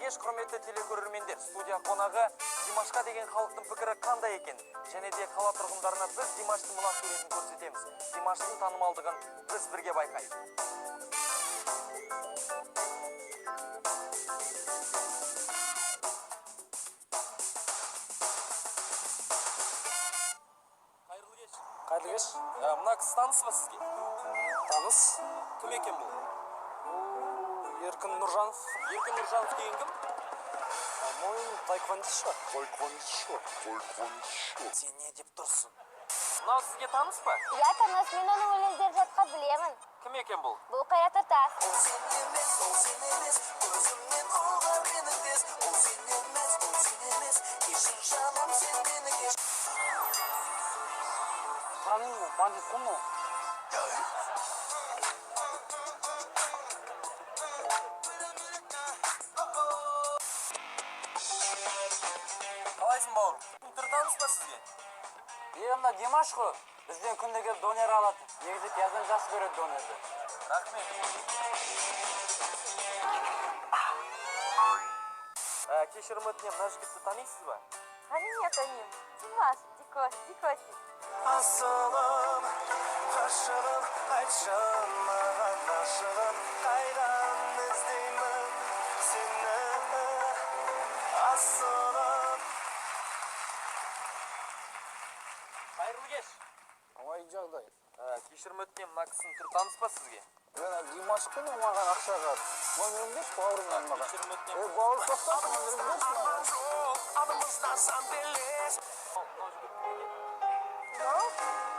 кеш, құрметті телекөрермендер. Студия қонағы Димашқа деген халықтың пікірі қандай екен? Және де қала тұрғындарына біз Димаштың мына суретін көрсетеміз. Димаштың танымалдығын біз бірге байқайық. Қайырлы кеш. Мына кісі таныс ба сізге? Таныс. Кім екен бұл? Еркін Нұржанов. Еркін Нұржанов деген кім? Мойын таеквондошы. Сен не деп тұрсың? Мынау сізге таныс па? Я таныс, мен оның өлеңдер жатқа білемін. Кім екен бұл? Бұл Қайрат Нұртас. Танымын, бандит кім ол? Қалайсың бауырым? Түрі таныс па сізге? Мына Димаш қой. Бізден күнде келіп донер алады. Негізі пияздан жақсы көреді донерді. Рахмет. Кешірім өтінем, мына жігітті танисыз ба? Әрине танымын. Димаш, Дикоси. Асылым, ғашығым, айтшы маған ғашығым, қайдан іздеймін сені, асылым. Қайырлы кеш. Қалай жағдай? Кешірім өтінем, мына кісінің түрі таныс па сізге? Димаш қой маған ақша қады. Номерін берші бауырымнан маған. Кешірім өтінем. Бауыр тоқтасын, номерін берші маған. Мынау жігіт кім екен?